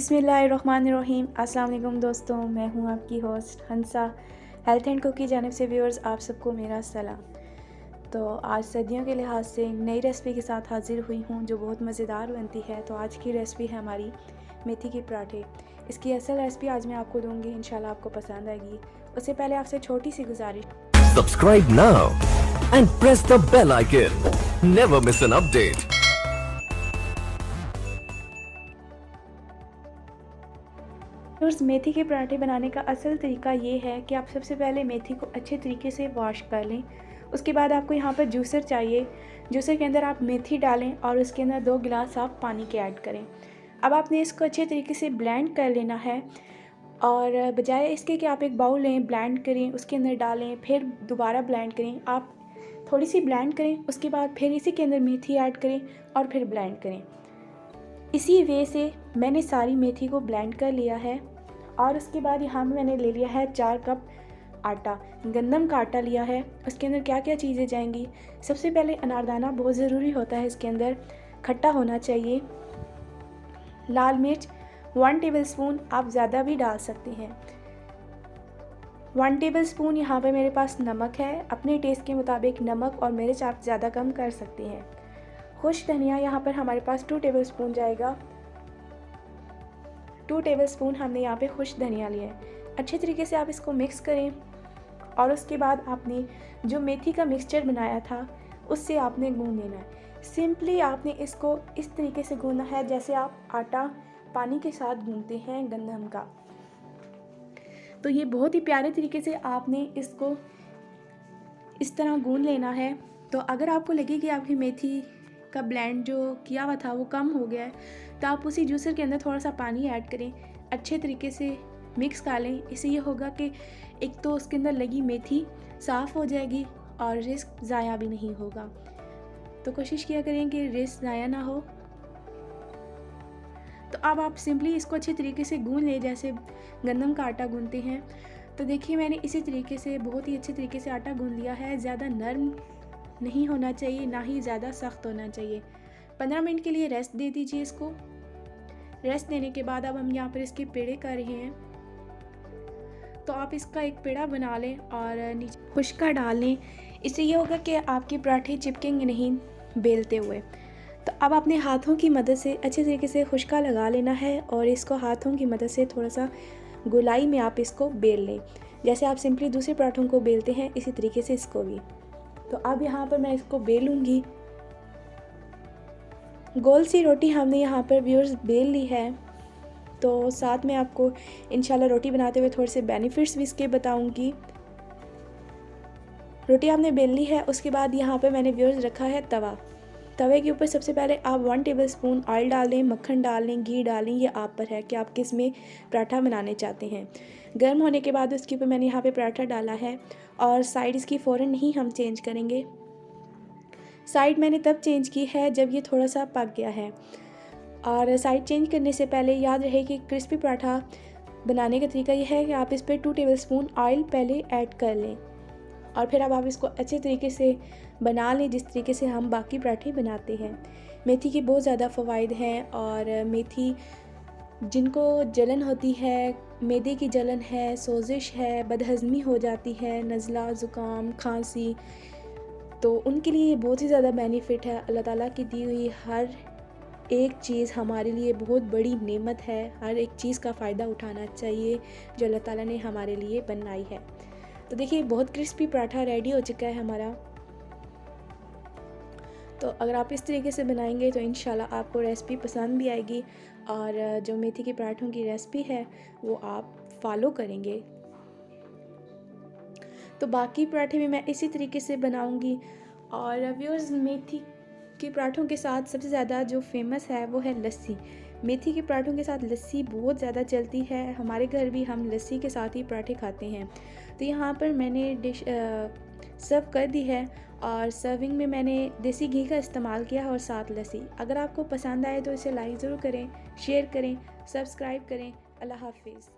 बिस्मिल्लाहिर्रहमानिर्रहीम। अस्सलाम वालेकुम दोस्तों, मैं हूं आपकी host Hansa. Health and cook की जानिब से व्यूअर्स आप सबको मेरा सलाम। तो आज सर्दियों के लिहाज से नई रेसिपी के साथ हाज़िर हुई हूं जो बहुत मज़ेदार बनती है। तो आज की रेसिपी है हमारी मेथी के पराठे। इसकी असल रेसिपी आज मैं आपको दूंगी, इंशाल्लाह आपको पसंद आएगी। उससे पहले आपसे छोटी सी गुजारिश, Subscribe now and press the bell icon. Never miss an update. मेथी के पराठे बनाने का असल तरीका ये है कि आप सबसे पहले मेथी को अच्छे तरीके से वॉश कर लें। उसके बाद आपको यहाँ पर जूसर चाहिए। जूसर के अंदर आप मेथी डालें और उसके अंदर 2 गिलास आप पानी के ऐड करें। अब आपने इसको अच्छे तरीके से ब्लेंड कर लेना है और बजाय इसके कि आप एक बाउल लें, ब्लेंड करें, उसके अंदर डालें, फिर दोबारा ब्लेंड करें, आप थोड़ी सी ब्लेंड करें, उसके बाद फिर इसी के अंदर मेथी ऐड करें और फिर ब्लेंड करें। इसी वे से मैंने सारी मेथी को ब्लेंड कर लिया है। और उसके बाद यहाँ पर मैंने ले लिया है 4 कप आटा, गंदम का आटा लिया है। उसके अंदर क्या क्या चीज़ें जाएंगी, सबसे पहले अनारदाना बहुत ज़रूरी होता है, इसके अंदर खट्टा होना चाहिए। लाल मिर्च 1 टेबलस्पून, आप ज़्यादा भी डाल सकते हैं। 1 टेबलस्पून यहाँ पे मेरे पास नमक है। अपने टेस्ट के मुताबिक नमक और मिर्च आप ज़्यादा कम कर सकते हैं। खुश धनिया यहाँ पर हमारे पास 2 टेबलस्पून जाएगा। 2 टेबलस्पून हमने यहाँ पे खुश धनिया लिया है। अच्छे तरीके से आप इसको मिक्स करें और उसके बाद आपने जो मेथी का मिक्सचर बनाया था उससे आपने गूंद लेना है। सिंपली आपने इसको इस तरीके से गूंदना है जैसे आप आटा पानी के साथ गूंदते हैं गंदम का। तो ये बहुत ही प्यारे तरीके से आपने इसको इस तरह गूंद लेना है। तो अगर आपको लगे कि आपकी मेथी का ब्लेंड जो किया हुआ था वो कम हो गया है तो आप उसी जूसर के अंदर थोड़ा सा पानी ऐड करें, अच्छे तरीके से मिक्स कर लें। इससे ये होगा कि एक तो उसके अंदर लगी मेथी साफ़ हो जाएगी और रिस्क ज़ाया भी नहीं होगा। तो कोशिश किया करें कि रिस्क ज़ाया ना हो। तो अब आप सिंपली इसको अच्छे तरीके से गूंद लें जैसे गंदम का आटा गूंदते हैं। तो देखिए मैंने इसी तरीके से बहुत ही अच्छे तरीके से आटा गूंद लिया है। ज़्यादा नरम नहीं होना चाहिए, ना ही ज़्यादा सख्त होना चाहिए। 15 मिनट के लिए रेस्ट दे दीजिए इसको। रेस्ट देने के बाद अब हम यहाँ पर इसके पेड़े कर रहे हैं। तो आप इसका एक पेड़ा बना लें और नीचे खुश्का डाल लें। इससे ये होगा कि आपके पराठे चिपकेंगे नहीं बेलते हुए। तो अब अपने हाथों की मदद से अच्छे तरीके से खुश्का लगा लेना है और इसको हाथों की मदद से थोड़ा सा गोलाई में आप इसको बेल लें। जैसे आप सिंपली दूसरे पराठों को बेलते हैं इसी तरीके से इसको भी। तो अब यहाँ पर मैं इसको बेलूँगी। गोल सी रोटी हमने यहाँ पर व्यूअर्स बेल ली है। तो साथ में आपको इंशाल्लाह रोटी बनाते हुए थोड़े से बेनिफिट्स भी इसके बताऊंगी। रोटी आपने बेल ली है। उसके बाद यहाँ पे मैंने व्यूअर्स रखा है तवा। तवे के ऊपर सबसे पहले आप 1 टेबलस्पून ऑयल डाल लें, मक्खन डाल लें, घी डाल लें। ये आप पर है कि आप किस में पराठा बनाने चाहते हैं। गर्म होने के बाद उसके ऊपर मैंने यहाँ पे पराठा डाला है और साइड इसकी फ़ौरन नहीं हम चेंज करेंगे। साइड मैंने तब चेंज की है जब ये थोड़ा सा पक गया है। और साइड चेंज करने से पहले याद रहे कि क्रिस्पी पराठा बनाने का तरीका यह है कि आप इस पर 2 टेबलस्पून ऑयल पहले ऐड कर लें और फिर अब आप इसको अच्छे तरीके से बना लें जिस तरीके से हम बाकी पराठे बनाते हैं। मेथी के बहुत ज़्यादा फ़वाइद हैं और मेथी जिनको जलन होती है, मैदे की जलन है, सोजिश है, बदहज़मी हो जाती है, नज़ला, ज़ुकाम, खांसी, तो उनके लिए ये बहुत ही ज़्यादा बेनिफिट है। अल्लाह ताला की दी हुई हर एक चीज़ हमारे लिए बहुत बड़ी नेमत है। हर एक चीज़ का फ़ायदा उठाना चाहिए जो अल्लाह ताला ने हमारे लिए बनाई है। तो देखिए बहुत क्रिस्पी पराठा रेडी हो चुका है हमारा। तो अगर आप इस तरीके से बनाएंगे तो इंशाल्लाह आपको रेसिपी पसंद भी आएगी और जो मेथी के पराठों की रेसिपी है वो आप फॉलो करेंगे। तो बाकी पराठे भी मैं इसी तरीके से बनाऊंगी। और व्यूअर्स मेथी के पराठों के साथ सबसे ज़्यादा जो फेमस है वो है लस्सी। मेथी के पराठों के साथ लस्सी बहुत ज़्यादा चलती है। हमारे घर भी हम लस्सी के साथ ही पराठे खाते हैं। तो यहाँ पर मैंने डिश सर्व कर दी है और सर्विंग में मैंने देसी घी का इस्तेमाल किया है और साथ लस्सी। अगर आपको पसंद आए तो इसे लाइक ज़रूर करें, शेयर करें, सब्सक्राइब करें। अल्लाह हाफिज़।